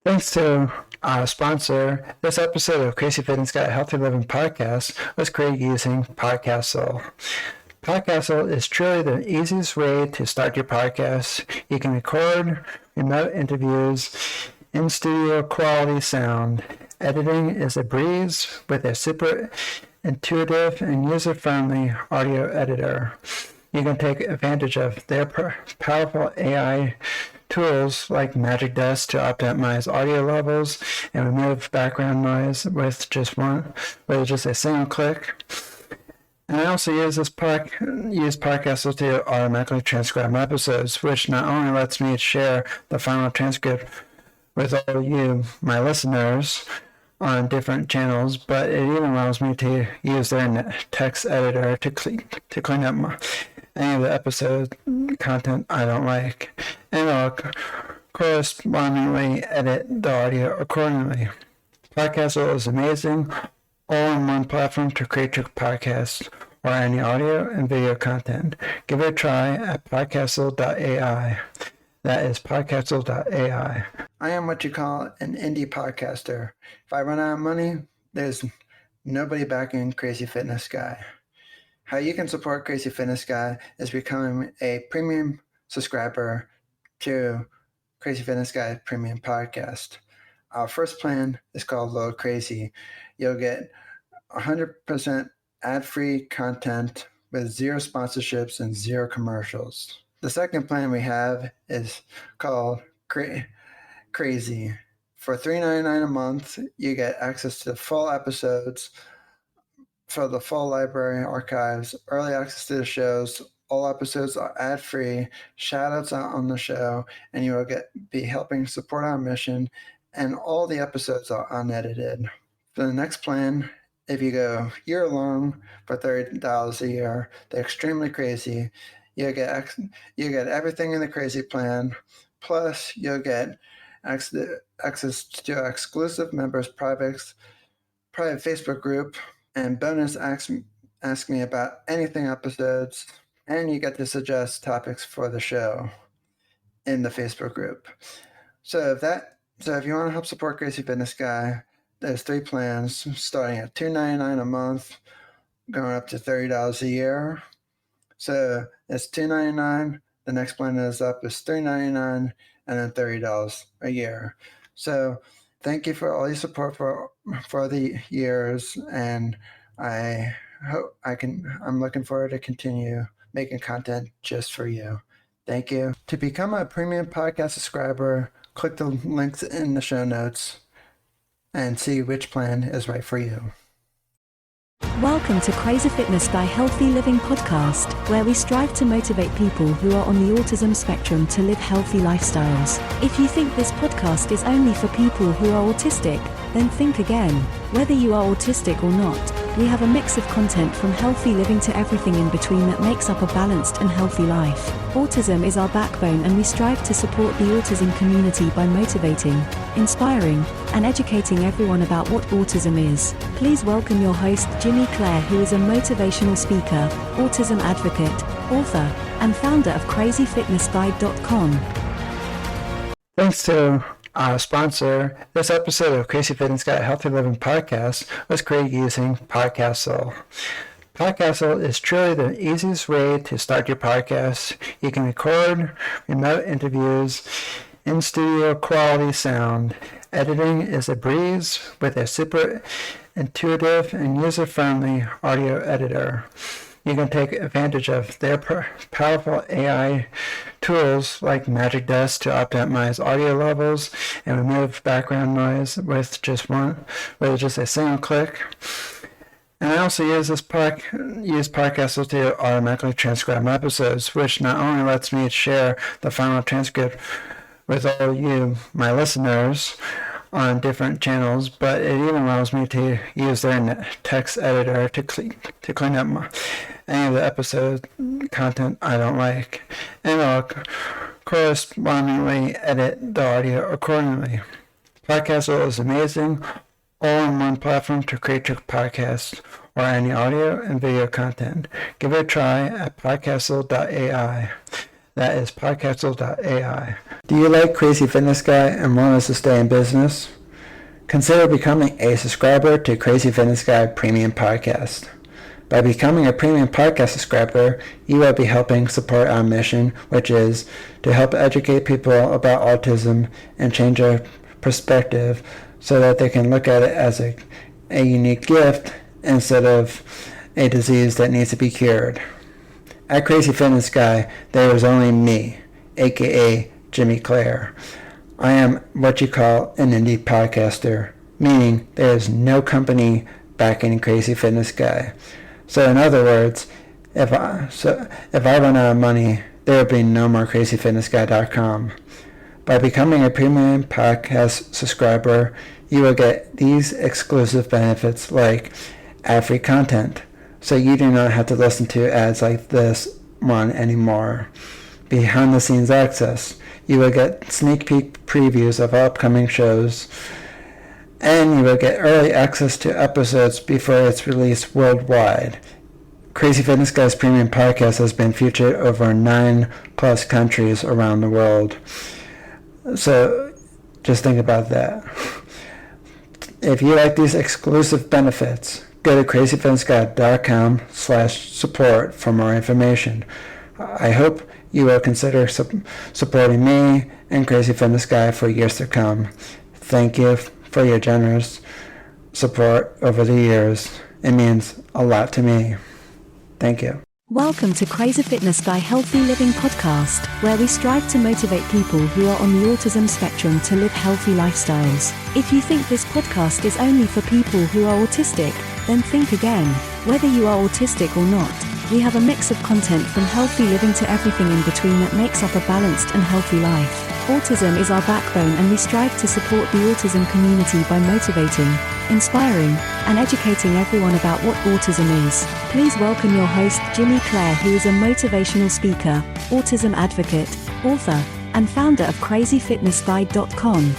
Thanks to our sponsor, this episode of Crazy Fitness Guy Healthy Living Podcast was created using Podcastle. Podcastle is truly the easiest way to start your podcast. You can record remote interviews in studio quality sound. Editing is a breeze with a super intuitive and user-friendly audio editor. You can take advantage of their powerful AI tools like Magic Dust to optimize audio levels and remove background noise with just a single click. And I also use Podcastle to automatically transcribe my episodes, which not only lets me share the final transcript with all of you, my listeners, on different channels, but it even allows me to use their text editor to clean up any of the episode content I don't like, and I'll correspondingly edit the audio accordingly. Podcastle is amazing, all-in-one platform to create your podcast or any audio and video content. Give it a try at podcastle.ai. That is podcastle.ai. I am what you call an indie podcaster. If I run out of money, there's nobody backing Crazy Fitness Guy. How you can support Crazy Fitness Guy is becoming a premium subscriber to Crazy Fitness Guy Premium Podcast. Our first plan is called Load Crazy. You'll get 100% ad-free content with zero sponsorships and zero commercials. The second plan we have is called Crazy. For $3.99 a month, you get access to full episodes for the full library archives, early access to the shows. All episodes are ad-free, shout-outs on the show, and you will be helping support our mission, and all the episodes are unedited. For the next plan, if you go year-long for $30 a year, they're extremely crazy. You get everything in the crazy plan, plus you'll get access to exclusive members' private Facebook group, and bonus ask me about anything episodes, and you get to suggest topics for the show in the Facebook group. So if you want to help support Crazy Fitness Guy, there's three plans starting at $2.99 a month, going up to $30 a year. So it's $2.99. The next plan is $3.99, and then $30 a year. So thank you for all your support for the years, and I'm looking forward to continue making content just for you. Thank you. To become a premium podcast subscriber, click the links in the show notes and see which plan is right for you. Welcome to Crazy Fitness Guy Healthy Living Podcast, where we strive to motivate people who are on the autism spectrum to live healthy lifestyles. If you think this podcast is only for people who are autistic, then think again. Whether you are autistic or not, we have a mix of content from healthy living to everything in between that makes up a balanced and healthy life. Autism is our backbone, and we strive to support the autism community by motivating, inspiring, and educating everyone about what autism is. Please welcome your host, Jimmy Clare, who is a motivational speaker, autism advocate, author, and founder of crazyfitnessguide.com. Thanks to our sponsor, this episode of Crazy Fitness Guy Healthy Living Podcast was created using Podcastle. Podcastle is truly the easiest way to start your podcast. You can record remote interviews in studio quality sound. Editing is a breeze with a super intuitive and user-friendly audio editor. You can take advantage of their powerful AI tools like Magic Dust to optimize audio levels and remove background noise with just a single click. And I also use Podcastle to automatically transcribe my episodes, which not only lets me share the final transcript with all of you, my listeners, on different channels, but it even allows me to use their text editor to clean up any of the episode content I don't like, and I'll correspondingly edit the audio accordingly. Podcastle is amazing, all-in-one platform to create your podcast or any audio and video content. Give it a try at podcastle.ai. That is podcastle.ai. Do you like Crazy Fitness Guy and want us to stay in business? Consider becoming a subscriber to Crazy Fitness Guy Premium Podcast. By becoming a premium podcast subscriber, you will be helping support our mission, which is to help educate people about autism and change their perspective so that they can look at it as a unique gift instead of a disease that needs to be cured. At Crazy Fitness Guy, there is only me, aka Jimmy Clare. I am what you call an indie podcaster, meaning there is no company backing Crazy Fitness Guy. So in other words, if I run out of money, there will be no more crazyfitnessguy.com. By becoming a premium podcast subscriber, you will get these exclusive benefits like ad-free content, so you do not have to listen to ads like this one anymore. Behind-the-scenes access. You will get sneak peek previews of upcoming shows, and you will get early access to episodes before it's released worldwide. Crazy Fitness Guy's premium podcast has been featured over 9+ countries around the world. So just think about that. If you like these exclusive benefits, go to crazyfitnessguy.com/support for more information. I hope you will consider supporting me and Crazy Fitness Guy for years to come. Thank you for your generous support over the years. It means a lot to me. Thank you. Welcome to Crazy Fitness Guy Healthy Living Podcast, where we strive to motivate people who are on the autism spectrum to live healthy lifestyles. If you think this podcast is only for people who are autistic, then think again. Whether you are autistic or not, we have a mix of content from healthy living to everything in between that makes up a balanced and healthy life. Autism is our backbone, and we strive to support the autism community by motivating, inspiring, and educating everyone about what autism is. Please welcome your host, Jimmy Clare, who is a motivational speaker, autism advocate, author, and founder of crazyfitnessguide.com.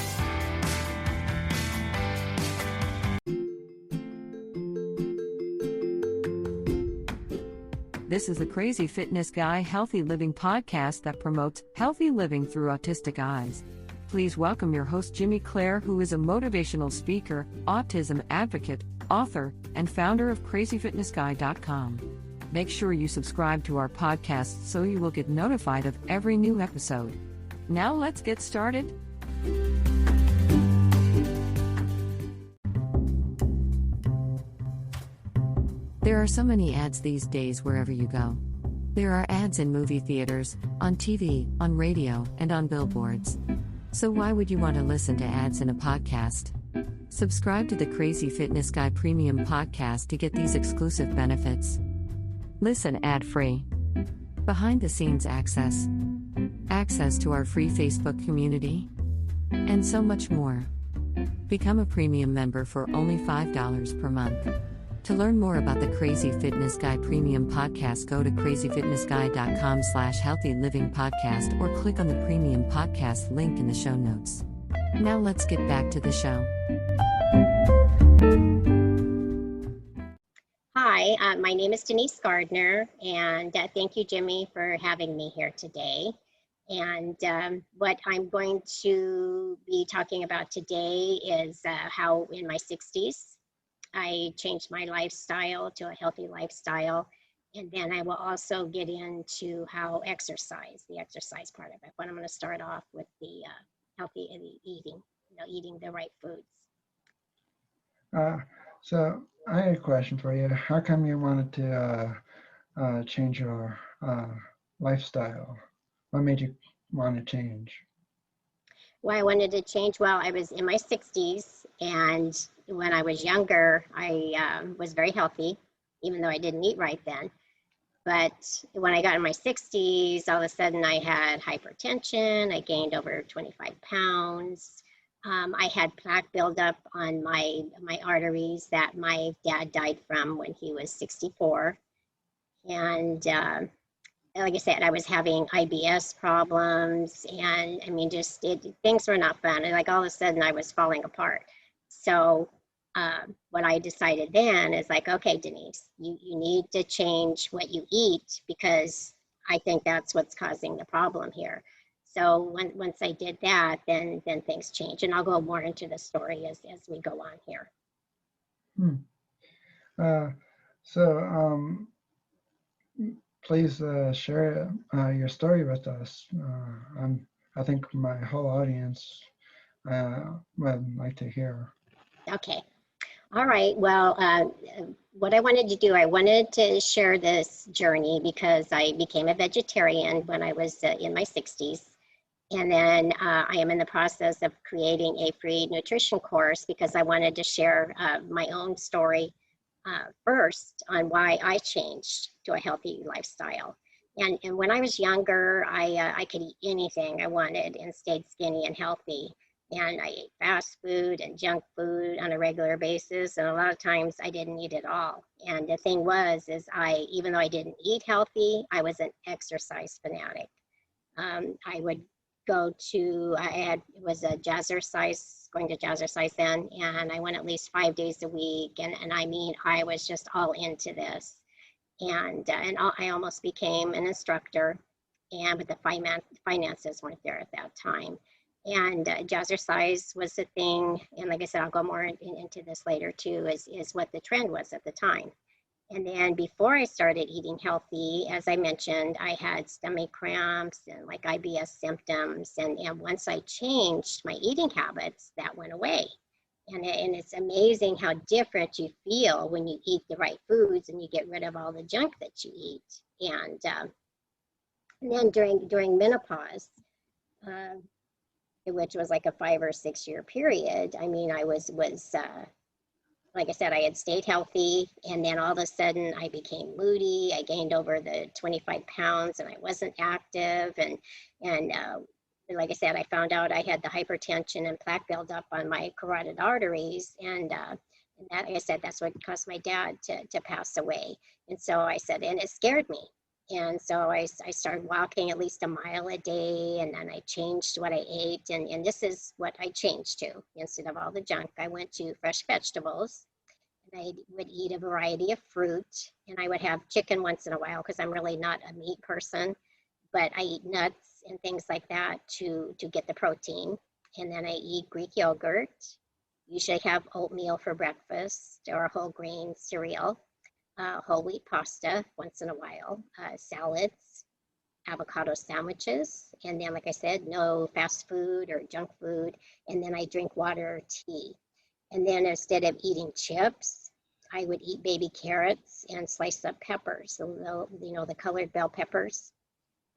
This is the Crazy Fitness Guy Healthy Living podcast that promotes healthy living through autistic eyes. Please welcome your host, Jimmy Clare, who is a motivational speaker, autism advocate, author, and founder of crazyfitnessguy.com. Make sure you subscribe to our podcast so you will get notified of every new episode. Now let's get started. There are so many ads these days wherever you go. There are ads in movie theaters, on TV, on radio, and on billboards. So why would you want to listen to ads in a podcast? Subscribe to the Crazy Fitness Guy Premium Podcast to get these exclusive benefits. Listen ad-free. Behind-the-scenes access. Access to our free Facebook community. And so much more. Become a premium member for only $5 per month. To learn more about the Crazy Fitness Guy Premium Podcast, go to crazyfitnessguy.com/healthy living podcast or click on the Premium Podcast link in the show notes. Now let's get back to the show. Hi, my name is Denise Gardiner, and thank you, Jimmy, for having me here today. And what I'm going to be talking about today is how in my 60s, I changed my lifestyle to a healthy lifestyle. And then I will also get into how the exercise part of it. But I'm going to start off with the healthy eating, eating the right foods. So I had a question for you. How come you wanted to change your lifestyle? What made you want to change? Why I wanted to change? Well, I was in my 60s, and when I was younger, I was very healthy, even though I didn't eat right then. But when I got in my 60s, all of a sudden I had hypertension. I gained over 25 pounds. I had plaque buildup on my arteries that my dad died from when he was 64. And like I said, I was having IBS problems, and I mean, things were not fun. And like all of a sudden I was falling apart. So what I decided then is like, okay, Denise, you need to change what you eat, because I think that's what's causing the problem here. So once I did that, then things change, and I'll go more into the story as we go on here. Hmm. Uh, so please share your story with us. I think my whole audience would like to hear. Okay. All right. Well, what I wanted to do, I wanted to share this journey because I became a vegetarian when I was in my 60s. And then I am in the process of creating a free nutrition course because I wanted to share my own story first on why I changed to a healthy lifestyle. And when I was younger, I could eat anything I wanted and stayed skinny and healthy. And I ate fast food and junk food on a regular basis. And a lot of times I didn't eat at all. And the thing is even though I didn't eat healthy, I was an exercise fanatic. I would it was a jazzercise, going to jazzercise then, and I went at least 5 days a week. And I mean, I was just all into this. I almost became an instructor, but the finances weren't there at that time. And jazzercise was the thing. And like I said, I'll go more into this later too, is what the trend was at the time. And then before I started eating healthy, as I mentioned, I had stomach cramps and like IBS symptoms. And once I changed my eating habits, that went away. And it's amazing how different you feel when you eat the right foods and you get rid of all the junk that you eat. And then during menopause, which was like a 5 or 6 year period, I mean, I was like I said, I had stayed healthy, and then all of a sudden I became moody. I gained over the 25 pounds, and I wasn't active. And like I said, I found out I had the hypertension and plaque buildup on my carotid arteries, and that, like I said, that's what caused my dad to pass away. And so I said, and it scared me. And so I started walking at least a mile a day, and then I changed what I ate. And this is what I changed to. Instead of all the junk, I went to fresh vegetables. And I would eat a variety of fruit, and I would have chicken once in a while because I'm really not a meat person. But I eat nuts and things like that to get the protein. And then I eat Greek yogurt. Usually have oatmeal for breakfast or a whole grain cereal. Whole wheat pasta once in a while, salads, avocado sandwiches, and then, like I said, no fast food or junk food. And then I drink water or tea. And then instead of eating chips, I would eat baby carrots and slice up peppers, the colored bell peppers.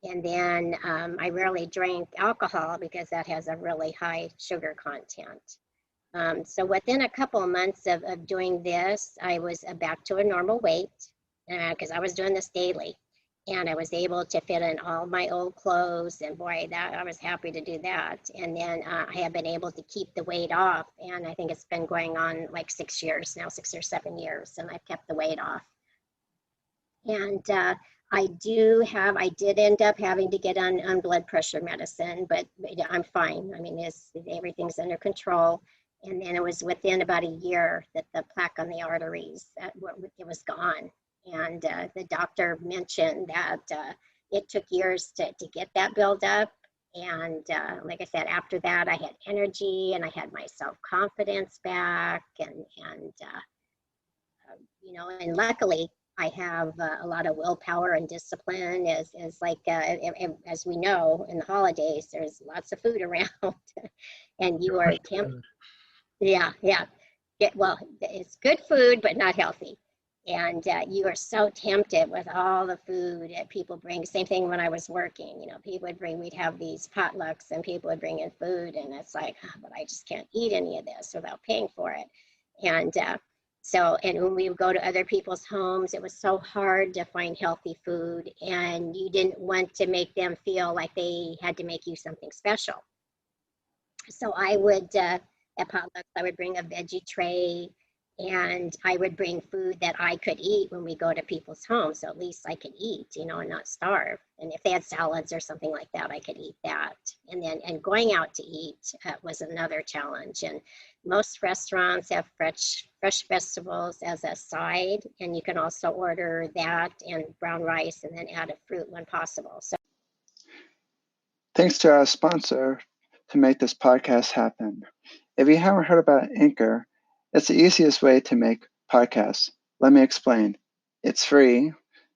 And then I rarely drank alcohol because that has a really high sugar content. So within a couple of months of doing this, I was back to a normal weight because I was doing this daily. And I was able to fit in all my old clothes, and boy, that I was happy to do that. And then I have been able to keep the weight off, and I think it's been going on like 6 years now, 6 or 7 years, and I've kept the weight off. And I did end up having to get on blood pressure medicine, but I'm fine. I mean, everything's under control. And then it was within about a year that the plaque on the arteries, it was gone. And the doctor mentioned that it took years to get that build up. And like I said, after that, I had energy and I had my self-confidence back. And luckily, I have a lot of willpower and discipline. As we know, in the holidays, there's lots of food around, and you are tempted. Yeah. Well, it's good food, but not healthy. And you are so tempted with all the food that people bring. Same thing when I was working. We'd have these potlucks, and people would bring in food, and it's like, but I just can't eat any of this without paying for it. And and when we would go to other people's homes, it was so hard to find healthy food, and you didn't want to make them feel like they had to make you something special. So I would, at potlucks, I would bring a veggie tray, And I would bring food that I could eat when we go to people's homes. So at least I could eat, and not starve. And if they had salads or something like that, I could eat that. And going out to eat was another challenge. And most restaurants have fresh vegetables as a side. And you can also order that and brown rice and then add a fruit when possible. So Thanks to our sponsor to make this podcast happen. If you haven't heard about Anchor, it's the easiest way to make podcasts. Let me explain. It's free.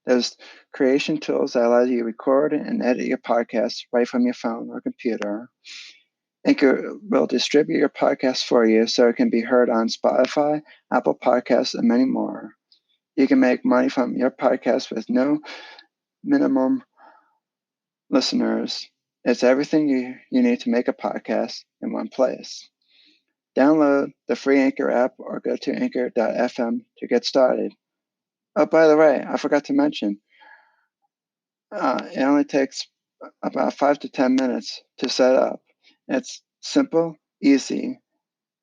There's creation tools that allow you to record and edit your podcast right from your phone or computer. Anchor will distribute your podcast for you so it can be heard on Spotify, Apple Podcasts, and many more. You can make money from your podcast with no minimum listeners. It's everything you need to make a podcast in one place. Download the free Anchor app or go to anchor.fm to get started. Oh, by the way, I forgot to mention, it only takes about 5 to 10 minutes to set up. It's simple, easy,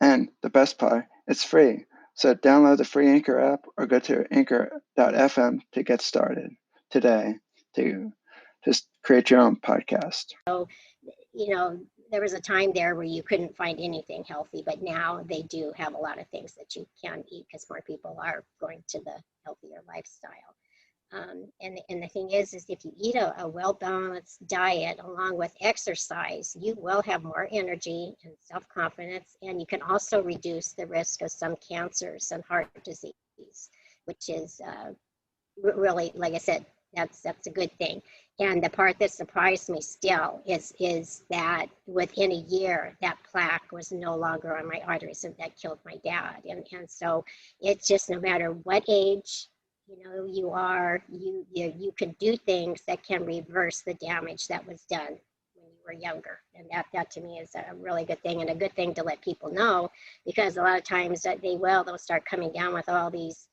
and the best part, it's free. So download the free Anchor app or go to anchor.fm to get started today to just create your own podcast. there was a time there where you couldn't find anything healthy, but now they do have a lot of things that you can eat because more people are going to the healthier lifestyle. And the thing is if you eat a well-balanced diet along with exercise, you will have more energy and self-confidence, and you can also reduce the risk of some cancers and heart disease, which is really, like I said, that's a good thing. And the part that surprised me still is that within a year, that plaque was no longer on my arteries, and that killed my dad. And so it's just, no matter what age you are, you can do things that can reverse the damage that was done when you were younger. And that to me is a really good thing, and a good thing to let people know, because a lot of times they'll start coming down with all these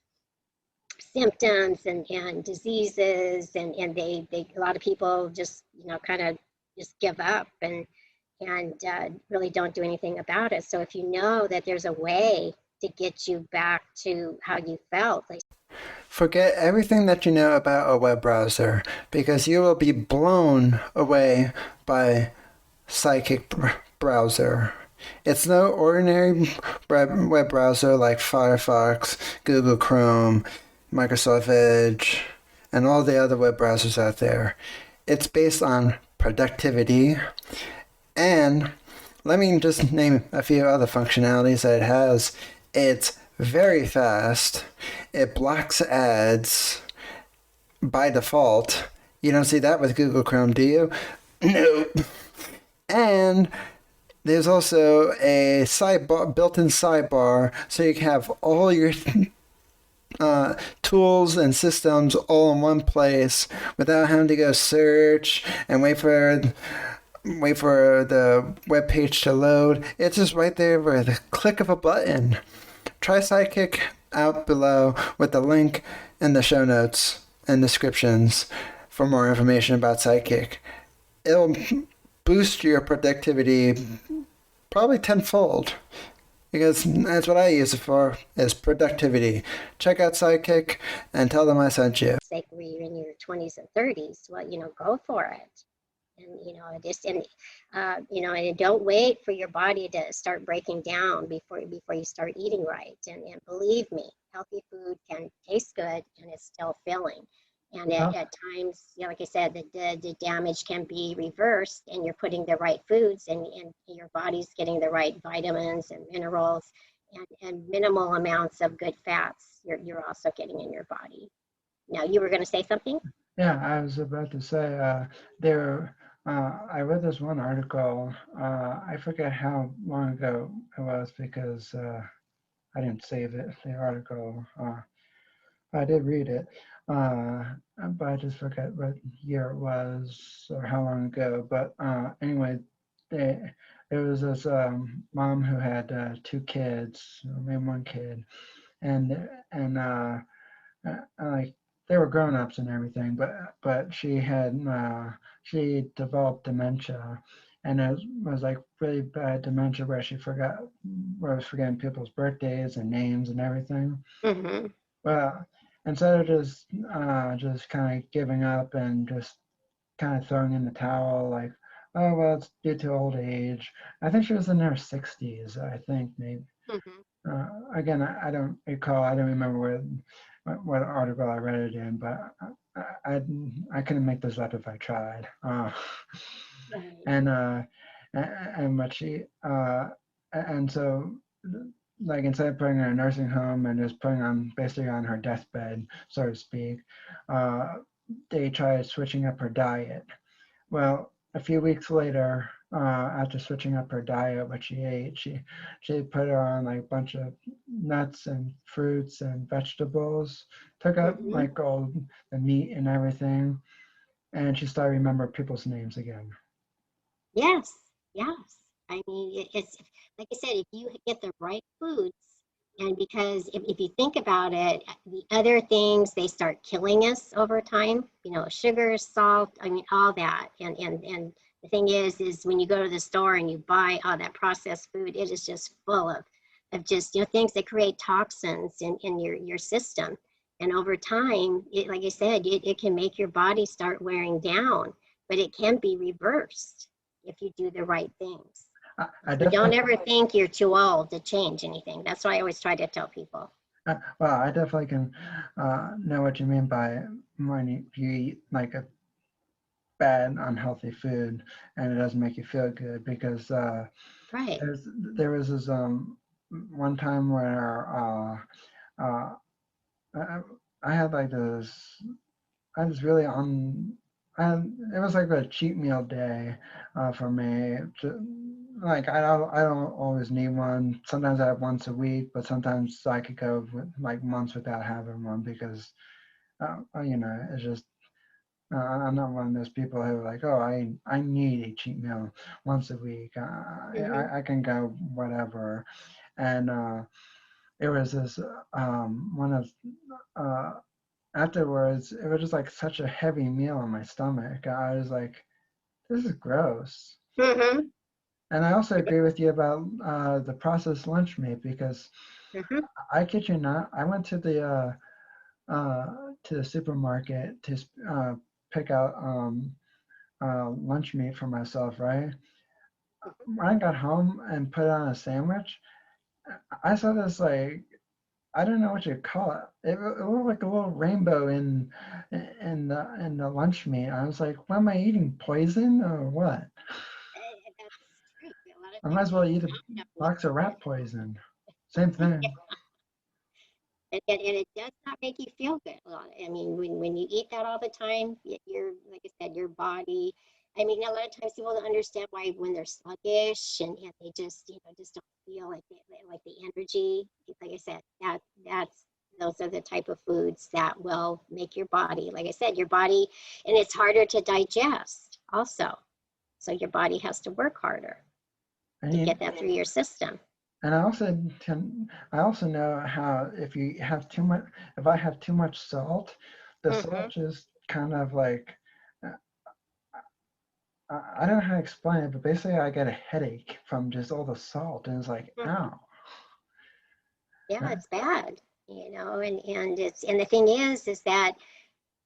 symptoms and diseases, and they a lot of people just kind of just give up and really don't do anything about it. So if you know that there's a way to get you back to how you felt, like, forget everything that you know about a web browser, because you will be blown away by Psychic Browser. It's no ordinary web browser like Firefox, Google Chrome, Microsoft Edge, and all the other web browsers out there. It's based on productivity, and let me just name a few other functionalities that it has. It's very fast. It blocks ads by default. You don't see that with Google Chrome, do you? Nope. And there's also a sidebar, built-in sidebar, so you can have all your tools and systems all in one place without having to go search and wait for the web page to load. It's just right there with a click of a button. Try Sidekick out below with the link in the show notes and descriptions for more information about Sidekick. It'll boost your productivity probably tenfold, because that's what I use it for, is productivity. Check out Sidekick and tell them I sent you. like where you're in your 20s and 30s, well, go for it. And don't wait for your body to start breaking down before you start eating right. And believe me, healthy food can taste good and it's still filling. And at times, like I said, the damage can be reversed, and you're putting the right foods, and your body's getting the right vitamins and minerals, and minimal amounts of good fats you're also getting in your body. Now, you were going to say something? Yeah, I was about to say, I read this one article. I forget how long ago it was, because I didn't save it, the article. I did read it, but I just forget what year it was or how long ago. But anyway, there was this mom who had 2 kids, or maybe 1 kid, and like, they were grown-ups and everything, but she developed dementia, and it was like really bad dementia where where I was forgetting people's birthdays and names and everything. Mm-hmm. Well, instead of just kind of giving up and just kind of throwing in the towel, like, oh well, it's due to old age. I think she was in her 60s. I think maybe. Mm-hmm. Again, I don't recall. I don't remember what article I read it in, but I couldn't make this up if I tried. Right. And and what she and so like instead of putting her in a nursing home and just putting on basically on her deathbed, so to speak, uh, they tried switching up her diet. Well, a few weeks later, after switching up her diet, what she ate, she put her on like a bunch of nuts and fruits and vegetables, took out Mm-hmm. like all the meat and everything, and she started remembering people's names again. Yes, yes. I mean, it's like I said, if you get the right foods, and because if you think about it, the other things they start killing us over time, sugar, salt, I mean, all that. And the thing is when you go to the store and you buy all that processed food, it is just full of just, things that create toxins in your system. And over time, like I said, it can make your body start wearing down, but it can be reversed if you do the right things. I So don't definitely, ever think you're too old to change anything. That's what I always try to tell people. well, I definitely can know what you mean by when you eat like a bad, unhealthy food and it doesn't make you feel good because Right. there was this one time where I, I had like this I was really on it was like a cheat meal day for me. Like I don't always need one. Sometimes I have once a week, but sometimes I could go like months without having one because it's just I'm not one of those people who are like, oh, I need a cheat meal once a week. Mm-hmm. I can go whatever. And it was this one of uh, afterwards, it was just like such a heavy meal on my stomach. I was like, this is gross. Mm-hmm. And I also agree with you about the processed lunch meat because Mm-hmm. I kid you not, I went to the supermarket to pick out lunch meat for myself, right? When I got home and put on a sandwich, I saw this like I don't know what you call it. It looked like a little rainbow in the lunch meat. I was like, what am I eating? Poison or what? That's true. A lot of I might times as they well use eat a Roundup in box of some of rat poison. Same it. thing. And it does not make you feel good. I mean, when you eat that all the time, you're, like I said, your body. I mean, a lot of times people don't understand why when they're sluggish and they just, just don't feel like the energy. Like I said, that's those are the type of foods that will make your body, like I said, your body, and it's harder to digest also. So your body has to work harder I to mean, get that through your system. and I also know how if I have too much salt, the Mm-hmm. salt just kind of like uh, I don't know how to explain it, but basically I get a headache from just all the salt, and it's like, Mm-hmm. ow. Yeah, it's bad, and the thing is that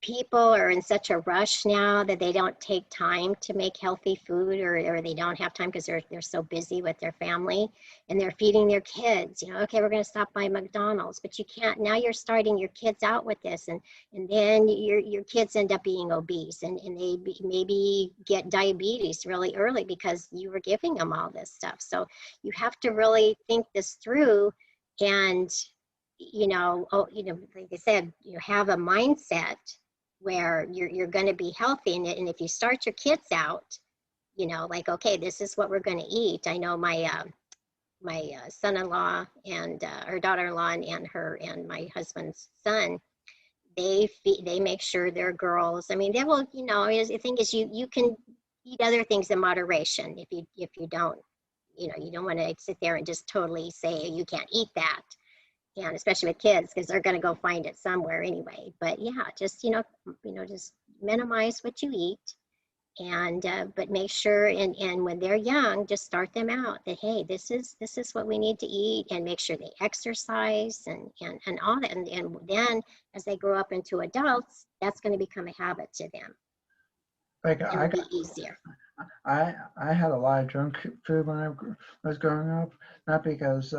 people are in such a rush now that they don't take time to make healthy food, or they don't have time because they're so busy with their family and they're feeding their kids. Okay, we're going to stop by McDonald's, but you can't. Now you're starting your kids out with this, and then your kids end up being obese, and they maybe get diabetes really early because you were giving them all this stuff. So you have to really think this through, and like I said, you have a mindset where you're going to be healthy, and if you start your kids out, like, okay, this is what we're going to eat. I know my son-in-law and her daughter-in-law and my husband's son, they make sure their girls, I mean, they will, the thing is you can eat other things in moderation. If you don't, you don't want to sit there and just totally say you can't eat that, and especially with kids because they're going to go find it somewhere anyway. But yeah, just just minimize what you eat, And but make sure, and when they're young, just start them out that, hey, this is what we need to eat, and make sure they exercise and all that, and then as they grow up into adults, that's going to become a habit to them Like and I it'll got, be easier. I had a lot of junk food when I was growing up, not because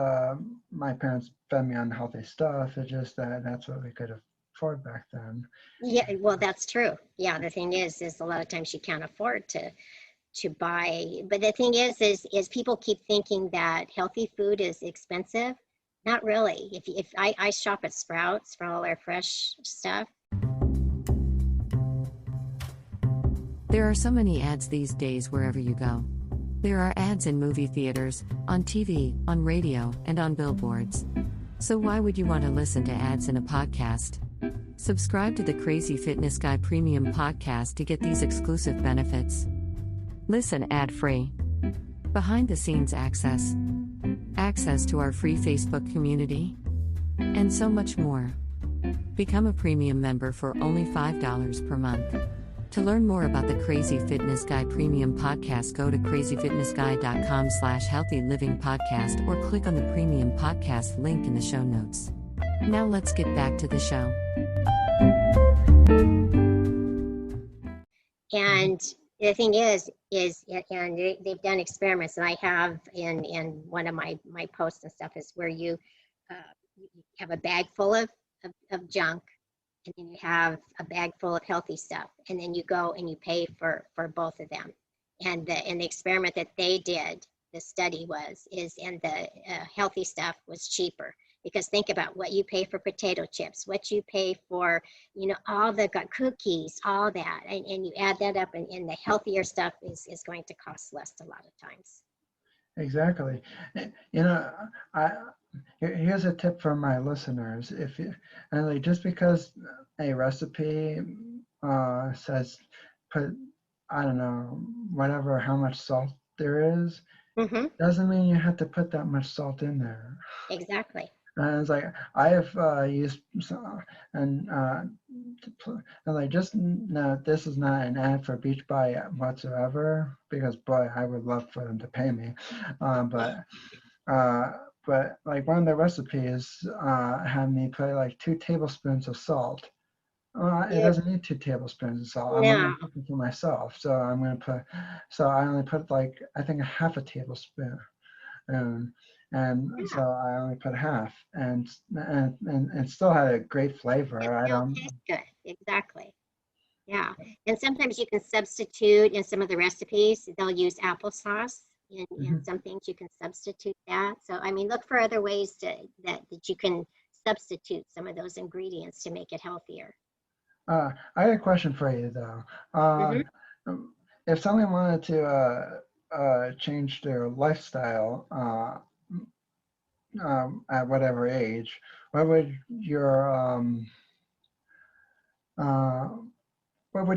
my parents fed me unhealthy stuff. It's just that that's what we could afford back then. Yeah, well, that's true. Yeah, the thing is a lot of times you can't afford to buy. But the thing is people keep thinking that healthy food is expensive. Not really. If I shop at Sprouts for all our fresh stuff. There are so many ads these days wherever you go. There are ads in movie theaters, on TV, on radio, and on billboards. So why would you want to listen to ads in a podcast? Subscribe to the Crazy Fitness Guy Premium podcast to get these exclusive benefits. Listen ad-free. Behind the scenes access. Access to our free Facebook community. And so much more. Become a premium member for only $5 per month. To learn more about the Crazy Fitness Guy Premium Podcast, go to crazyfitnessguy.com/healthylivingpodcast or click on the Premium Podcast link in the show notes. Now let's get back to the show. And the thing is, and they've done experiments, and I have in one of my posts and stuff, is where you have a bag full of junk, and then you have a bag full of healthy stuff, and then you go and you pay for both of them. And the experiment that they did, the study and the healthy stuff was cheaper, because think about what you pay for potato chips, what you pay for, all the cookies, all that, and you add that up, and the healthier stuff is going to cost less a lot of times. Exactly. Here's a tip for my listeners. Just because a recipe says put, I don't know, whatever, how much salt there is, doesn't mean you have to put that much salt in there. Exactly. And it's like I have used and just no, this is not an ad for Beach Body whatsoever, because boy, I would love for them to pay me, but like one of the recipes had me put like 2 tablespoons of salt. It doesn't need 2 tablespoons of salt. I'm only cooking for myself, so I only put like, I think, a half a tablespoon. And so I only put half, and still had a great flavor. It still tastes good. Exactly. Yeah. And sometimes you can substitute in some of the recipes. They'll use applesauce. In some things you can substitute that. So I mean, look for other ways that you can substitute some of those ingredients to make it healthier. I had a question for you though. If someone wanted to change their lifestyle at whatever age, what would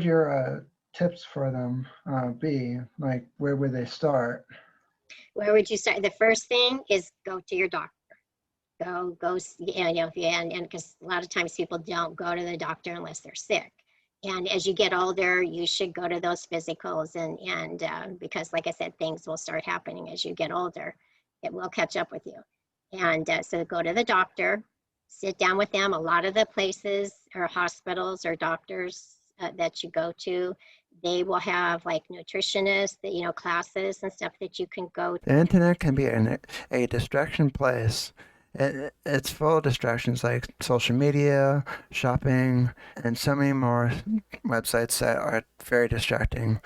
your tips for them be? Like, where would they start? Where would you start? The first thing is go to your doctor. Go, and because a lot of times people don't go to the doctor unless they're sick. And as you get older, you should go to those physicals, and because, like I said, things will start happening as you get older. It will catch up with you. And so go to the doctor, sit down with them. A lot of the places or hospitals or doctors that you go to, they will have like nutritionists, classes and stuff that you can go to. The internet can be a distraction place. It's full of distractions like social media, shopping, and so many more websites that are very distracting,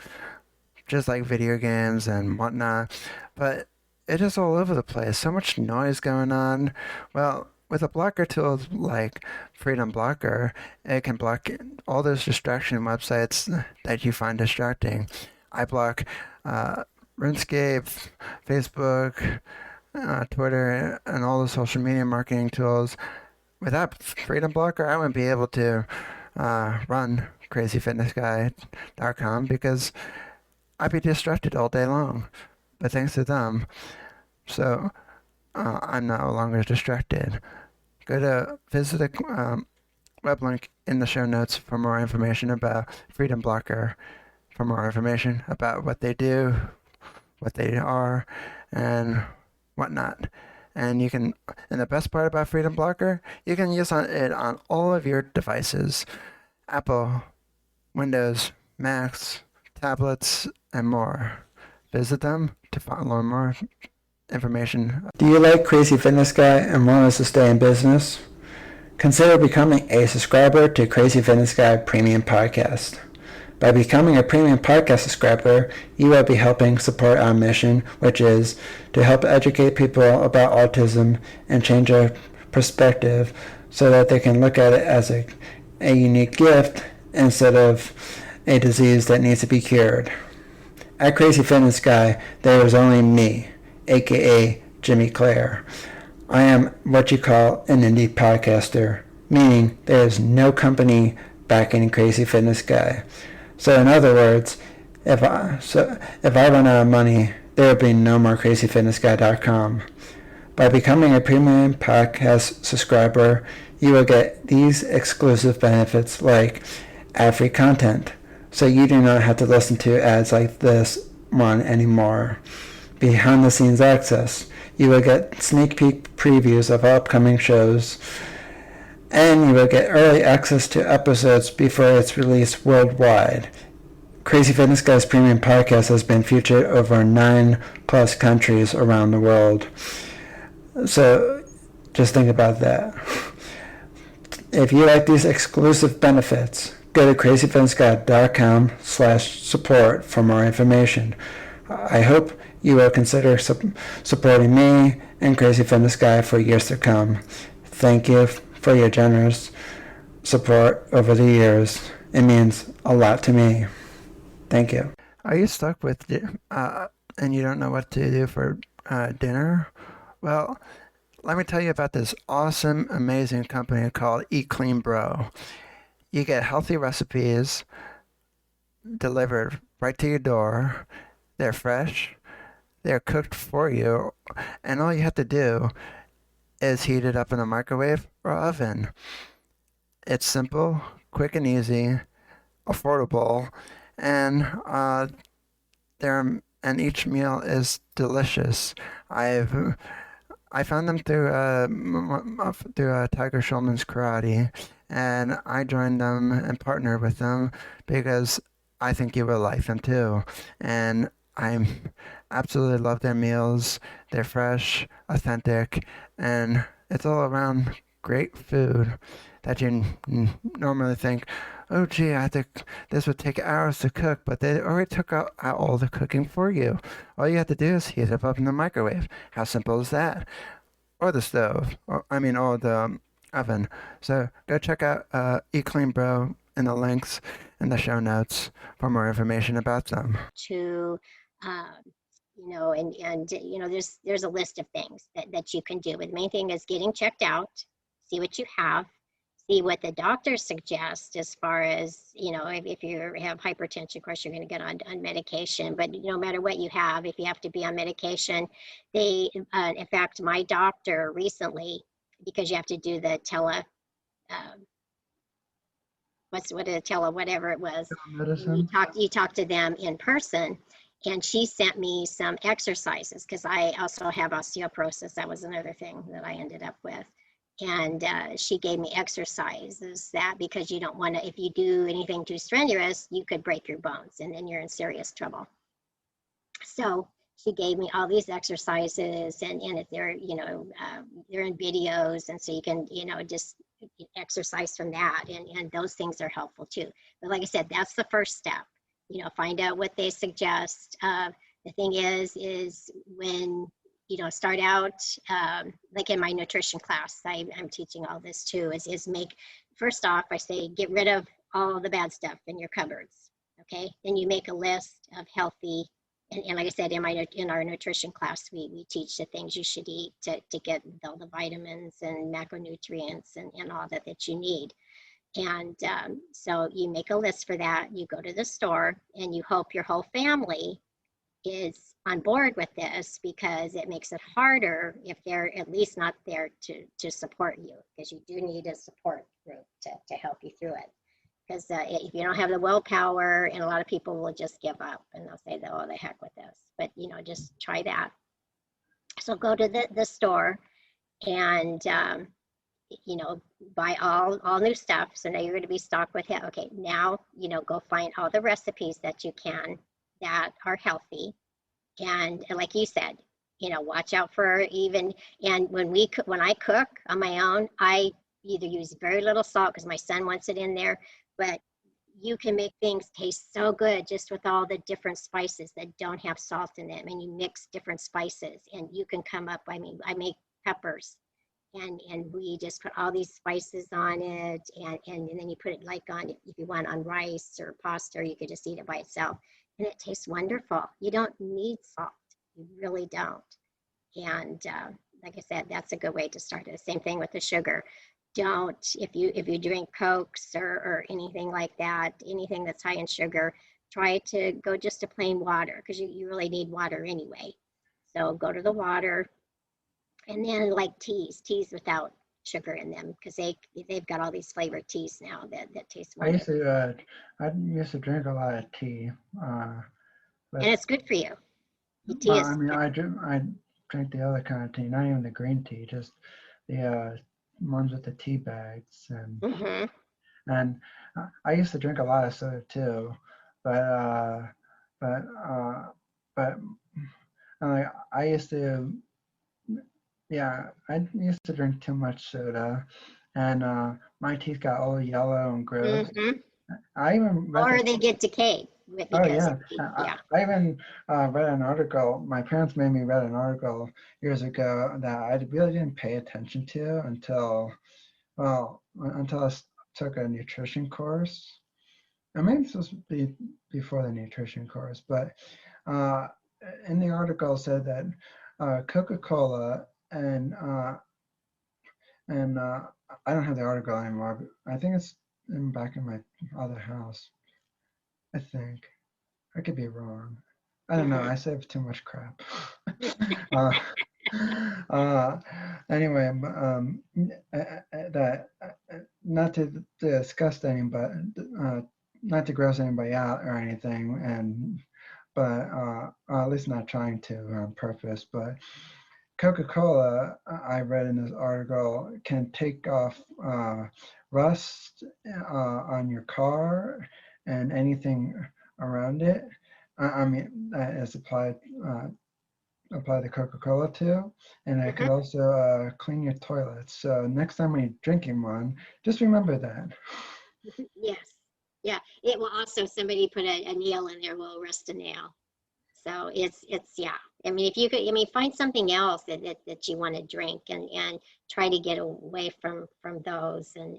just like video games and whatnot. But it is all over the place. So much noise going on. Well, with a blocker tool like Freedom Blocker, it can block all those distraction websites that you find distracting. I block RuneScape, Facebook, Twitter, and all the social media marketing tools. Without Freedom Blocker, I wouldn't be able to run crazyfitnessguy.com because I'd be distracted all day long. But thanks to them, so I'm no longer distracted. Visit the web link in the show notes for more information about Freedom Blocker. for more information about what they do, what they are, and whatnot. And you can, and the best part about Freedom Blocker, you can use it on all of your devices: Apple, Windows, Macs, tablets, and more. Visit them to learn more information. Do you like Crazy Fitness Guy and want to stay in business? Consider becoming a subscriber to Crazy Fitness Guy Premium Podcast. By becoming a premium podcast subscriber, you will be helping support our mission, which is to help educate people about autism and change their perspective so that they can look at it as a unique gift instead of a disease that needs to be cured. At Crazy Fitness Guy, there is only me, aka Jimmy Clare. I am what you call an indie podcaster, meaning there is no company backing Crazy Fitness Guy. So in other words, if I run out of money, there will be no more crazyfitnessguy.com. By becoming a premium podcast subscriber, you will get these exclusive benefits like ad-free content, so you do not have to listen to ads like this one anymore. Behind-the-scenes access. You will get sneak peek previews of upcoming shows, and you will get early access to episodes before it's released worldwide. Crazy Fitness Guy's premium podcast has been featured over 9+ countries around the world. So just think about that. If you like these exclusive benefits, go to crazyfitnessguy.com/support for more information. I hope you will consider supporting me and Crazy Fitness Guy for years to come. Thank you for your generous support over the years. It means a lot to me. Thank you. Are you stuck with and you don't know what to do for dinner? Well, let me tell you about this awesome, amazing company called Eat Clean Bro. You get healthy recipes delivered right to your door. They're fresh. They're cooked for you, and all you have to do is heat it up in a microwave or oven. It's simple, quick and easy, affordable, and each meal is delicious. I found them through Tiger Schulman's Karate, and I joined them and partnered with them because I think you will like them too. And I absolutely love their meals. They're fresh, authentic, and it's all around great food that you normally think, oh gee, this would take hours to cook, but they already took out all the cooking for you. All you have to do is heat it up in the microwave. How simple is that? Or the stove, or the oven. So go check out Eat Clean Bro in the links in the show notes for more information about them. To there's a list of things that you can do, but the main thing is getting checked out, see what you have, see what the doctor suggests as far as, if you have hypertension, of course you're going to get on medication, but no matter what you have, if you have to be on medication, in fact, my doctor recently, because you have to do the whatever it was, Medicine. you talk to them in person, and she sent me some exercises because I also have osteoporosis. That was another thing that I ended up with. And she gave me exercises because you don't want to, if you do anything too strenuous, you could break your bones and then you're in serious trouble. So she gave me all these exercises, and they're in videos, and so you can just exercise from that, and those things are helpful too. But like I said, that's the first step. Find out what they suggest. The thing is when start out, like in my nutrition class, I'm teaching all this too, is first off, I say, get rid of all the bad stuff in your cupboards. Okay. Then you make a list of healthy, and like I said, in our nutrition class, we teach the things you should eat to get all the vitamins and macronutrients and all that you need. And so you make a list for that. You go to the store, and you hope your whole family is on board with this, because it makes it harder if they're at least not there to support you, because you do need a support group to help you through it. because if you don't have the willpower, and a lot of people will just give up and they'll say, oh, the heck with this. But, just try that. So go to the store and, buy all new stuff. So now you're going to be stocked with it. Okay, now, go find all the recipes that you can that are healthy. And like you said, watch out for and when I cook on my own, I either use very little salt because my son wants it in there, but you can make things taste so good just with all the different spices that don't have salt in them. And you mix different spices and you can come up, I make peppers and we just put all these spices on it. And then you put it if you want on rice or pasta, or you could just eat it by itself. And it tastes wonderful. You don't need salt. You really don't. And like I said, that's a good way to start it. The same thing with the sugar. Don't, if you drink Cokes or anything like that, anything that's high in sugar, try to go just to plain water, because you really need water anyway. So go to the water. And then like teas without sugar in them, because they've got all these flavored teas now that taste wonderful. I used to drink a lot of tea, but And it's good for you. well, I mean, I drink the other kind of tea, not even the green tea, just the ones with the tea bags, and I used to drink a lot of soda too, but I used to, yeah, I used to drink too much soda, and my teeth got all yellow and gross. I even or they get decayed because I even read an article. My parents made me read an article years ago that I really didn't pay attention to until I took a nutrition course. I maybe it's supposed to be before the nutrition course, but in the article said that Coca-Cola and I don't have the article anymore, but I think it's back in my other house. I think. I could be wrong. I don't know. I saved too much crap. Anyway, not to disgust anybody, not to gross anybody out or anything, but at least not trying to on purpose. But Coca-Cola, I read in this article, can take off rust on your car and anything around it. I mean, that is applied the Coca-Cola to, and it could also clean your toilets. So next time when you're drinking one, just remember that. Yes, yeah. It will also, somebody put a nail in there, will rust a nail. So it's yeah. I mean, if you could, find something else that you want to drink and try to get away from those and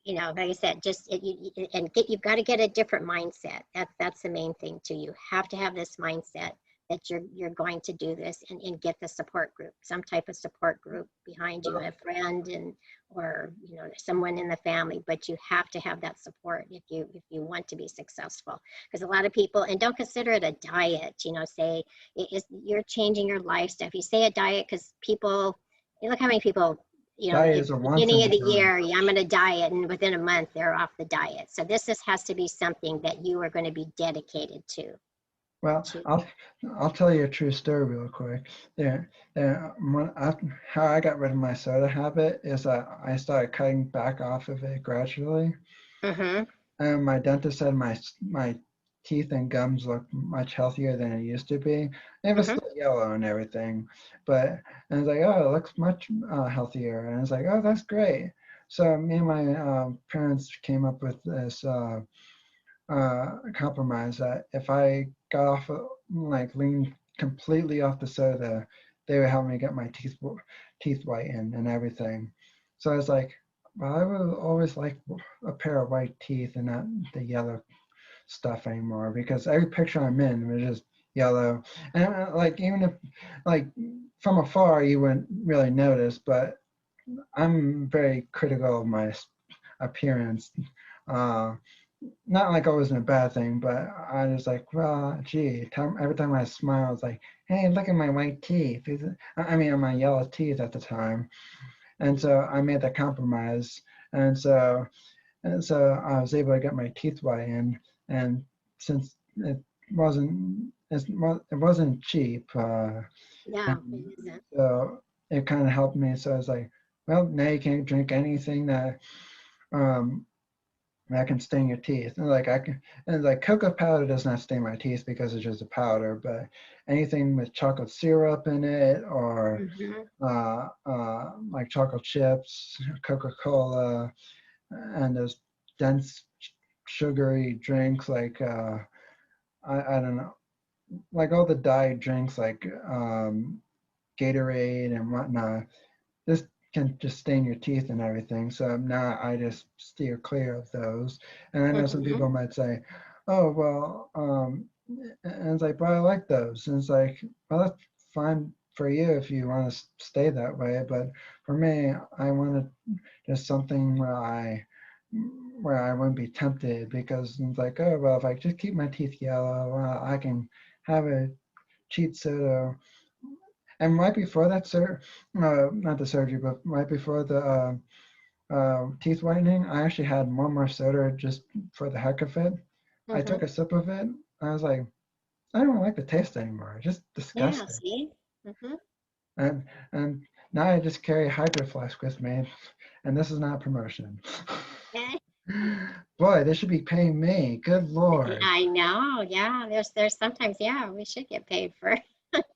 like I said, you've got to get a different mindset. That's the main thing too. You have to have this mindset that you're going to do this and get the support group, some type of support group behind you, a friend or someone in the family. But you have to have that support if you want to be successful. Because a lot of people, and don't consider it a diet. Say you're changing your lifestyle. If you say a diet, because people, look how many people. At the beginning of the year, I'm going to diet, and within a month they're off the diet. So this has to be something that you are going to be dedicated to. Well, I'll tell you a true story real quick. How I got rid of my soda habit is that I started cutting back off of it gradually. And my dentist said my teeth and gums look much healthier than it used to be. It was still yellow and everything, and I was like, oh, it looks much healthier. And I was like, oh, that's great. So me and my parents came up with this compromise that if I got off, leaned completely off the soda, they would help me get my teeth whitened and everything. So I was like, well, I would always like a pair of white teeth and not the yellow stuff anymore, because every picture I'm in was just yellow. And even if from afar you wouldn't really notice, but I'm very critical of my appearance. Not like always in a bad thing, but I was like, well, gee, every time I smile, it's like, hey, look at my white teeth. My yellow teeth at the time. And so I made that compromise. And so And so I was able to get my teeth whitened, and since it wasn't cheap, No, it and isn't. so it kind of helped me. So I was like, well, now you can't drink anything um, that can stain your teeth. And like I can, and like cocoa powder does not stain my teeth because it's just a powder, but anything with chocolate syrup in it or Hmm. like chocolate chips, Coca-Cola, and those dense sugary drinks like I don't know, like all the diet drinks like Gatorade and whatnot. This can just stain your teeth and everything. So now I just steer clear of those. And I know some Hmm. people might say, "Oh, well," and it's like, "But I like those." And it's like, "Well, that's fine for you if you want to stay that way, but for me, I wanted just something where I wouldn't be tempted because it's like, oh well, if I just keep my teeth yellow, well, I can have a cheap soda." And right before that, not the surgery, but right before the teeth whitening, I actually had more soda just for the heck of it. I Hmm. took a sip of it. I was like, I don't like the taste anymore. It's just Yeah, disgusting. see? Hmm. And and now I just carry a Hydro Flask with me, and this is not a promotion. Yeah, Boy, they should be paying me. Good Lord. I know. Yeah, there's sometimes, yeah, we should get paid for.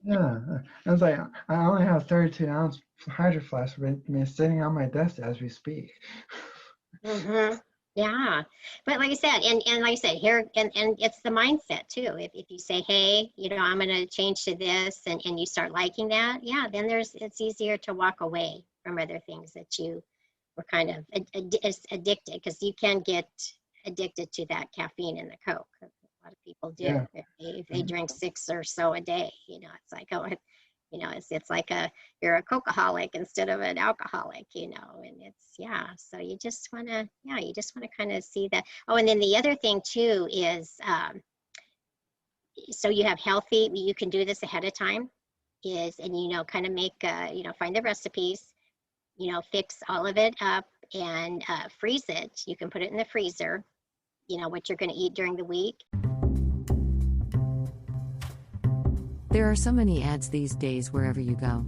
Yeah. I was like, I only have 32-ounce Hydro Flask with me sitting on my desk as we speak. Hmm. Yeah, but like I said, and like I said, here and it's the mindset too. If you say, hey, I'm going to change to this, and you start liking that, yeah, then it's easier to walk away from other things that you were kind of addicted, because you can get addicted to that caffeine in the Coke. A lot of people do. Yeah. If they drink six or so a day, it's like, oh, it's like you're a cokeaholic instead of an alcoholic, and it's, yeah. So you just want to kind of see that. Oh, and then the other thing too is, so you have healthy. You can do this ahead of time. And kind of make, find the recipes, fix all of it up, and freeze it. You can put it in the freezer, what you're going to eat during the week. There are so many ads these days wherever you go.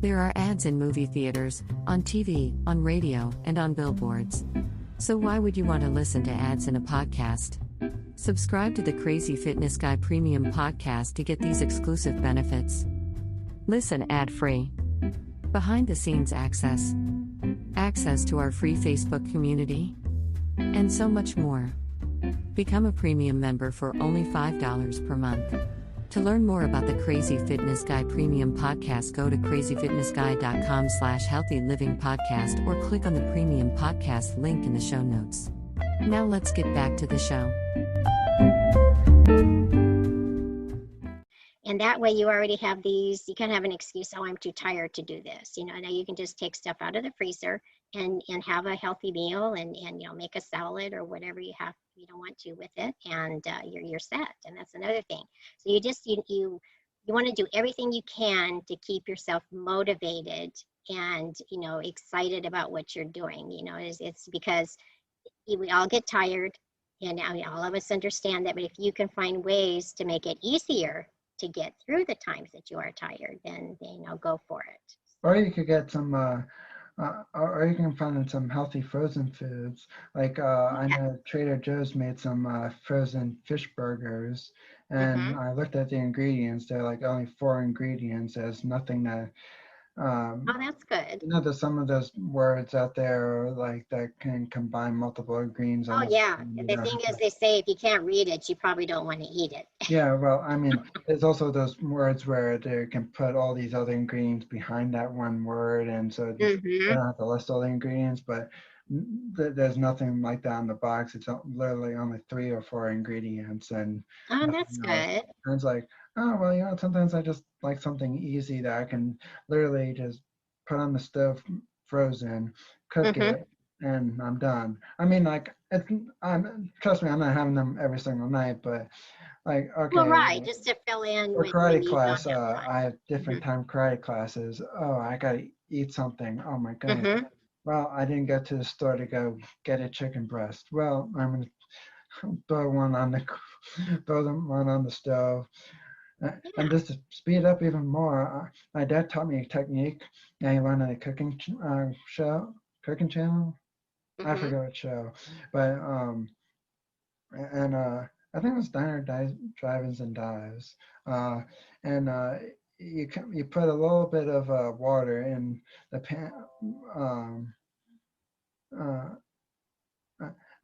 There are ads in movie theaters, on TV, on radio, and on billboards. So why would you want to listen to ads in a podcast? Subscribe to the Crazy Fitness Guy Premium podcast to get these exclusive benefits. Listen ad-free. Behind-the-scenes access. Access to our free Facebook community. And so much more. Become a premium member for only $5 per month. To learn more about the Crazy Fitness Guy Premium Podcast, go to crazyfitnessguy.com/healthylivingpodcast or click on the Premium Podcast link in the show notes. Now let's get back to the show. And that way you already have these, you can have an excuse, oh, I'm too tired to do this. Now you can just take stuff out of the freezer and have a healthy meal, and make a salad or whatever you want to with it, and you're set. And that's another thing. So you want to do everything you can to keep yourself motivated and excited about what you're doing. It's because we all get tired, and all of us understand that. But if you can find ways to make it easier to get through the times that you are tired, then go for it. Or you could get some, or you can find some healthy frozen foods. Like I know Trader Joe's made some frozen fish burgers, and Mm-hmm. I looked at the ingredients. They're like only 4 ingredients. There's nothing that Oh, that's good. there's some of those words out there like that can combine multiple ingredients Oh, almost. yeah. You The don't thing have is, to. they say if you can't read it, you probably don't want to eat it. Yeah, well, I mean, there's also those words where they can put all these other ingredients behind that one word, and so they Mm-hmm. don't have to list all the ingredients, but there's nothing like that on the box. It's literally only 3 or 4 ingredients and Oh, that's nothing else. good. And it's like, oh, well, sometimes I just like something easy that I can literally just put on the stove, frozen, cook Mm-hmm. it, and I'm done. I mean, like, trust me, I'm not having them every single night, but like, Well, okay, right. Just to fill in for when karate you don't class, have I have time. different time karate classes. Oh, I gotta eat something. Oh my goodness. Mm-hmm. well, I didn't go to the store to go get a chicken breast. Well, I'm gonna throw one on the throw them one on the stove. And Yeah. just to speed up even more, my dad taught me a technique. And he went on a cooking channel. I Hmm. forget what show, but and I think it was Drive-ins and Dives, uh, and you put a little bit of water in the pan, um, uh,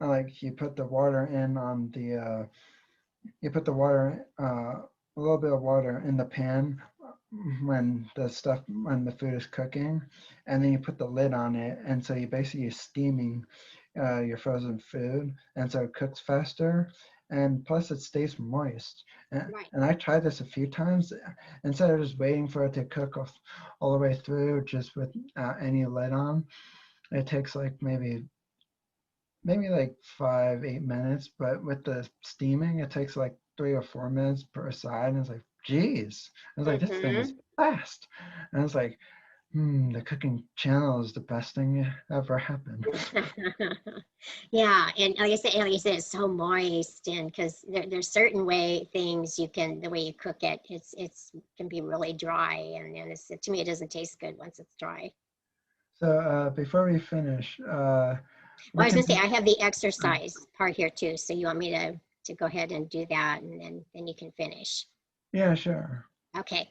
like you put the water in on the you put the water a little bit of water in the pan when the food is cooking, and then you put the lid on it, and so you basically you're steaming your frozen food, and so it cooks faster, and plus it stays moist. Right. And I tried this a few times. Instead of just waiting for it to cook all the way through, just with any lid on, it takes like maybe like 5, 8 minutes, but with the steaming, it takes like 3 or 4 minutes per side. And it's like, geez. I was like, this thing Hmm. is fast. And I was like, the cooking channel is the best thing ever happened. Yeah, and like I said, it's so moist, and because there's certain way things you can the way you cook it, it's can be really dry, and it's to me it doesn't taste good once it's dry. So before we finish, Well, I we was can gonna say do, I have the exercise part here too, so you want me to go ahead and do that, and then you can finish. yeah, sure. Okay.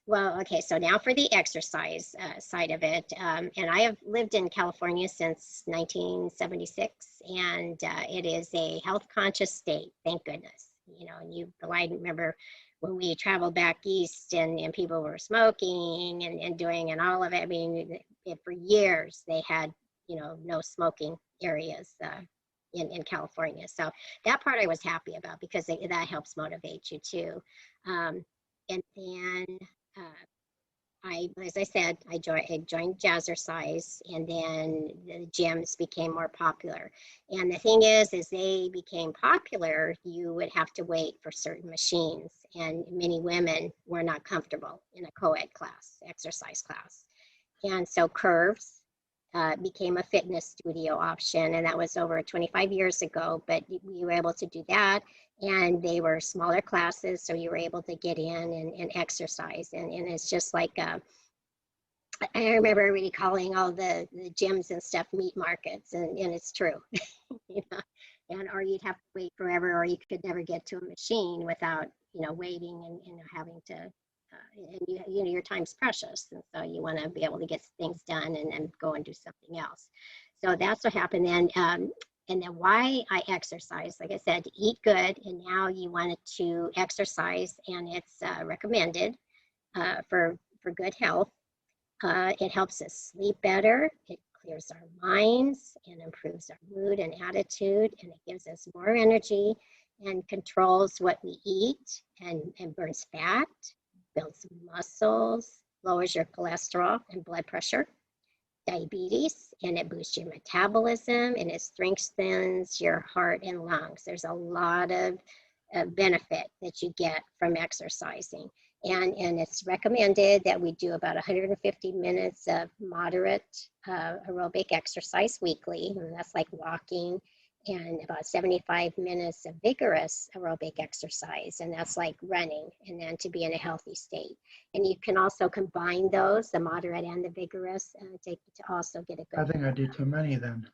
Well, okay. So now for the exercise side of it. And I have lived in California since 1976, and it is a health conscious state. Thank goodness. I remember when we traveled back east and people were smoking and doing and all of it. I mean, for years they had, no smoking areas in California. So that part I was happy about because that helps motivate you too. Um, and then as I said, I joined Jazzercise, and then the gyms became more popular. And the thing is they became popular, you would have to wait for certain machines, and many women were not comfortable in a co-ed class, exercise class. And so Curves became a fitness studio option, and that was over 25 years ago. But we were able to do that, and they were smaller classes, so you were able to get in and exercise. And it's just like I remember everybody calling all the gyms and stuff meat markets, and it's true. you know, or you'd have to wait forever, or you could never get to a machine without waiting and having to. And your time's precious, and so you want to be able to get things done and then go and do something else. So that's what happened. And then why I exercise, like I said, to eat good, and now you wanted to exercise, and it's recommended for good health. It helps us sleep better. It clears our minds and improves our mood and attitude, and it gives us more energy and controls what we eat and burns fat, builds muscles, lowers your cholesterol and blood pressure, diabetes, and it boosts your metabolism, and it strengthens your heart and lungs. There's a lot of benefit that you get from exercising. And it's recommended that we do about 150 minutes of moderate aerobic exercise weekly, and that's like walking, and about 75 minutes of vigorous aerobic exercise, and that's like running, and then to be in a healthy state. And you can also combine those, the moderate and the vigorous, to also get a I good. think I did too many then.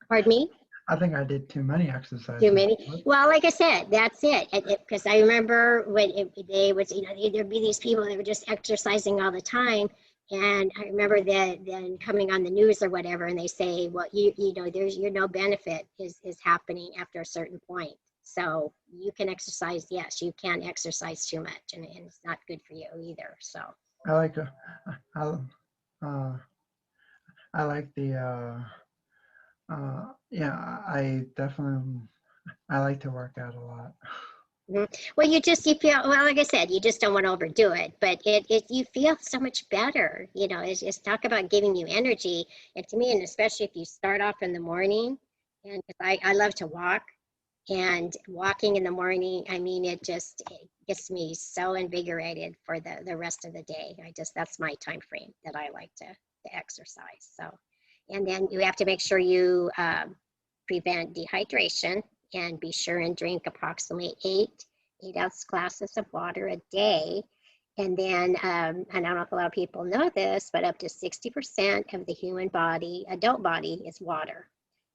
Pardon me? I think I did too many Too exercises. many. Well, like I said, that's it. Because I remember when they would, there'd be these people that were just exercising all the time. And I remember that then coming on the news or whatever, and they say, well, there's no benefit is happening after a certain point. So you can exercise. Yes, you can exercise too much, and it's not good for you either. So. I like I, uh, I like the yeah, I like to work out a lot. Mhm. Well, you feel, well, like I said, you just don't want to overdo it, but you feel so much better. It's talk about giving you energy. And to me, and especially if you start off in the morning, and 'cause I love to walk, And walking in the morning, I mean, it gets me so invigorated for the rest of the day. That's my time frame that I like to exercise. So, and then you have to make sure you prevent dehydration, and be sure and drink approximately 8-ounce glasses of water a day. And then, and I don't know if a lot of people know this, but up to 60% of the human body, adult body, is water.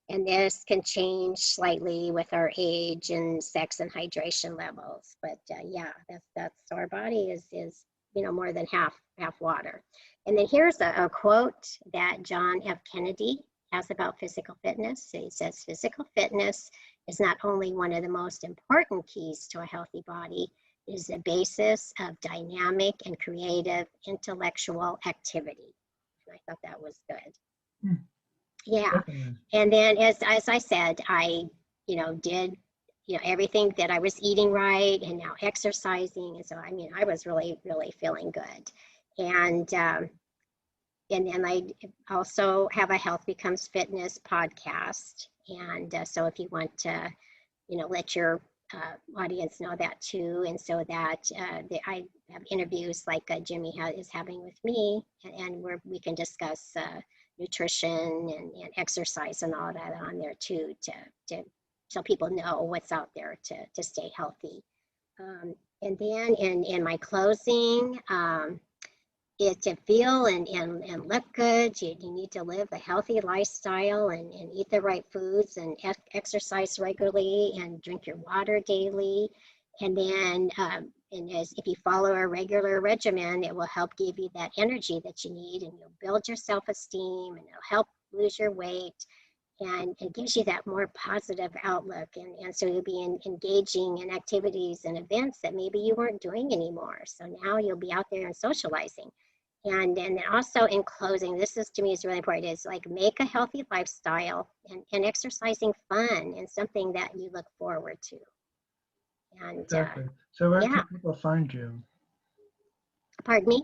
And this can change slightly with our age and sex and hydration levels. But yeah, that's our body is more than half water. And then here's a quote that John F. Kennedy has about physical fitness. He says, physical fitness is not only one of the most important keys to a healthy body, it is the basis of dynamic and creative intellectual activity. And I thought that was good. Yeah. Definitely. And then as I said, I, did, everything that I was eating right and now exercising. And so, I mean, I was really, really feeling good. And then I also have a Health Becomes Fitness podcast. And so if you want to, let your audience know that too. And so that I have interviews like Jimmy is having with me, and where we can discuss nutrition and exercise and all that on there too, to so people know what's out there to stay healthy. And then in my closing, to feel and look good, you need to live a healthy lifestyle and eat the right foods and exercise regularly and drink your water daily. And then if you follow a regular regimen, it will help give you that energy that you need, and you'll build your self-esteem, and it'll help lose your weight, and it gives you that more positive outlook. And so you'll be engaging in activities and events that maybe you weren't doing anymore. So now you'll be out there and socializing. And then also in closing, this is, to me, is really important, is like make a healthy lifestyle and exercising fun and something that you look forward to. And Exactly. So where can people find you? Pardon me?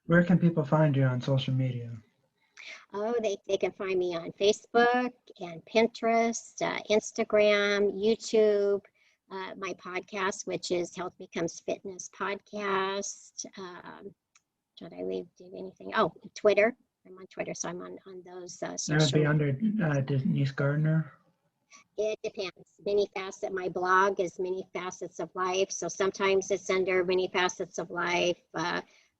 Where can people find you on social media? Oh, they can find me on Facebook and Pinterest, Instagram, YouTube, my podcast, which is Health Becomes Fitness Podcast. Should I leave? Did anything? Oh, Twitter. I'm on Twitter, so I'm on those social. That would be under Denise Gardiner. It depends. Many Facets. My blog is Many Facets of Life. So sometimes it's under Many Facets of Life.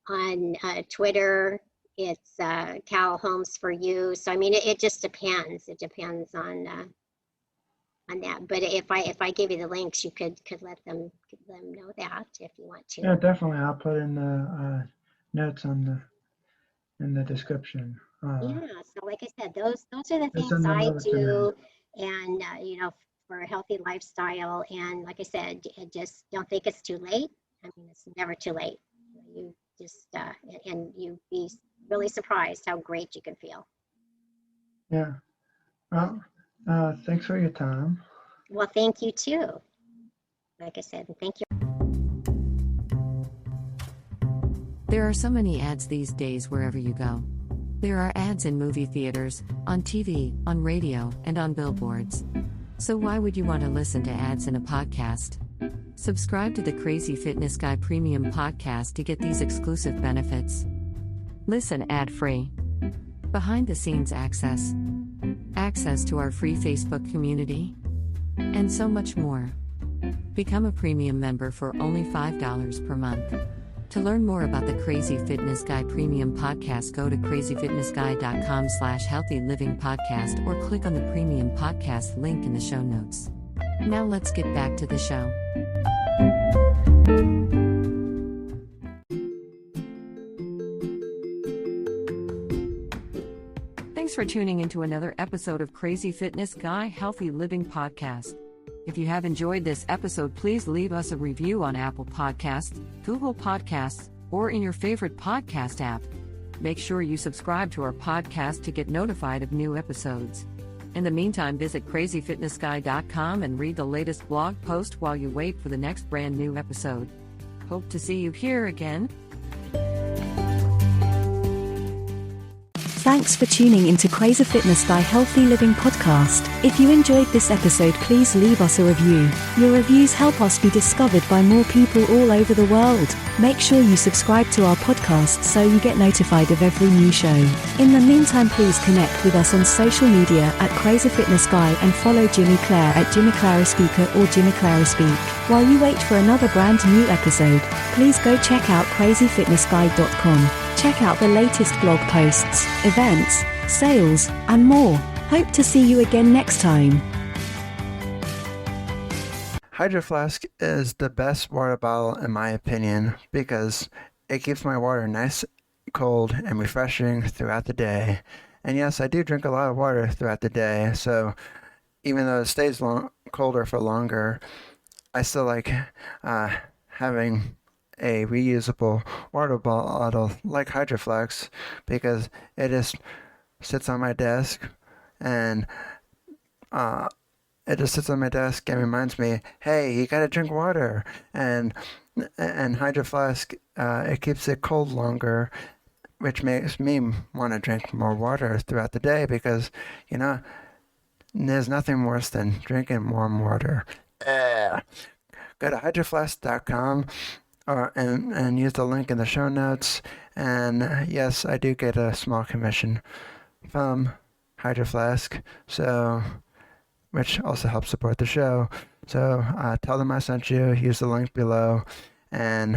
On Twitter, it's Cal Homes for You. So I mean, it just depends. It depends on that. But if I give you the links, you could let them know that if you want to. Yeah, definitely. I'll put in the notes in the description. Yeah. So like I said, those are the things I do. And, for a healthy lifestyle. And like I said, just don't think it's too late. I mean, it's never too late. You just, and you'd be really surprised how great you can feel. Yeah. Well, thanks for your time. Well, thank you too. Like I said, thank you. There are so many ads these days wherever you go. There are ads in movie theaters, on TV, on radio, and on billboards. So why would you want to listen to ads in a podcast? Subscribe to the Crazy Fitness Guy Premium Podcast to get these exclusive benefits. Listen ad-free. Behind-the-scenes access. Access to our free Facebook community. And so much more. Become a premium member for only $5 per month. To learn more about the Crazy Fitness Guy Premium Podcast, go to crazyfitnessguy.com/healthylivingpodcast or click on the Premium Podcast link in the show notes. Now let's get back to the show. Thanks for tuning into another episode of Crazy Fitness Guy Healthy Living Podcast. If you have enjoyed this episode, please leave us a review on Apple Podcasts, Google Podcasts, or in your favorite podcast app. Make sure you subscribe to our podcast to get notified of new episodes. In the meantime, visit crazyfitnessguy.com and read the latest blog post while you wait for the next brand new episode. Hope to see you here again. Thanks for tuning into Crazy Fitness by Healthy Living podcast. If you enjoyed this episode, please leave us a review. Your reviews help us be discovered by more people all over the world. Make sure you subscribe to our podcast so you get notified of every new show. In the meantime, please connect with us on social media at Crazy Fitness Guy and follow Jimmy Clare at Jimmy Clare Speaker or Jimmy Clare Speak. While you wait for another brand new episode, please go check out crazyfitnessguy.com. Check out the latest blog posts, events, sales, and more. Hope to see you again next time. Hydro Flask is the best water bottle in my opinion because it keeps my water nice, cold, and refreshing throughout the day. And yes, I do drink a lot of water throughout the day, so even though it stays colder for longer, I still like having a reusable water bottle like Hydro Flask because it just sits on my desk and reminds me, hey, you gotta drink water. And Hydro Flask, it keeps it cold longer, which makes me want to drink more water throughout the day because, there's nothing worse than drinking warm water. Go to hydroflask.com and use the link in the show notes. And yes, I do get a small commission from Hydro Flask, which also helps support the show. So tell them I sent you, use the link below, and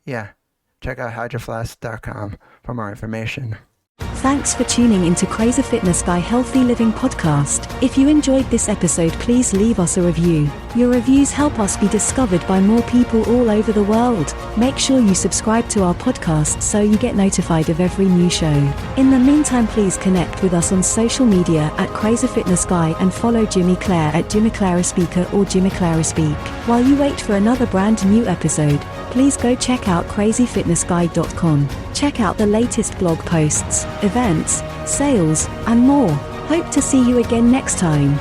check out hydroflask.com for more information. Thanks for tuning into Crazy Fitness by Healthy Living podcast. If you enjoyed this episode, please leave us a review. Your reviews help us be discovered by more people all over the world. Make sure you subscribe to our podcast so you get notified of every new show. In the meantime, please connect with us on social media at Crazy Fitness Guy and follow Jimmy Clare at Jimmy Clare Speaker or Jimmy Clare Speak. While you wait for another brand new episode, please go check out crazyfitnessguy.com. Check out the latest blog posts, events, sales, and more. Hope to see you again next time.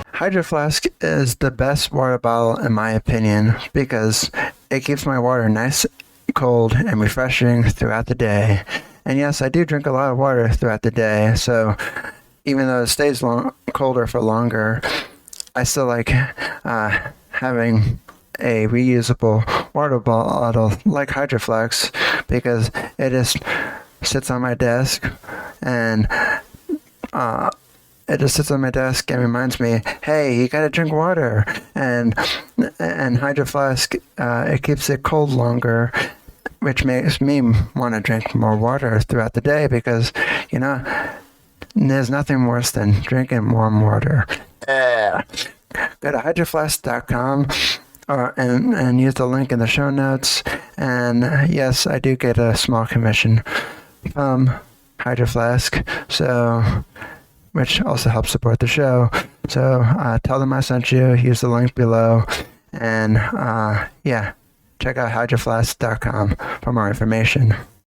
Hydro Flask is the best water bottle in my opinion because it keeps my water nice, cold, and refreshing throughout the day. And yes, I do drink a lot of water throughout the day, so even though it stays colder for longer, I still like having a reusable water bottle like Hydro Flask because it just sits on my desk and reminds me, hey, you gotta drink water. And Hydro Flask, it keeps it cold longer, which makes me want to drink more water throughout the day because, there's nothing worse than drinking warm water. Go to hydroflask.com and use the link in the show notes. And yes, I do get a small commission from Hydro Flask, which also helps support the show. So tell them I sent you, use the link below, and check out hydroflask.com for more information.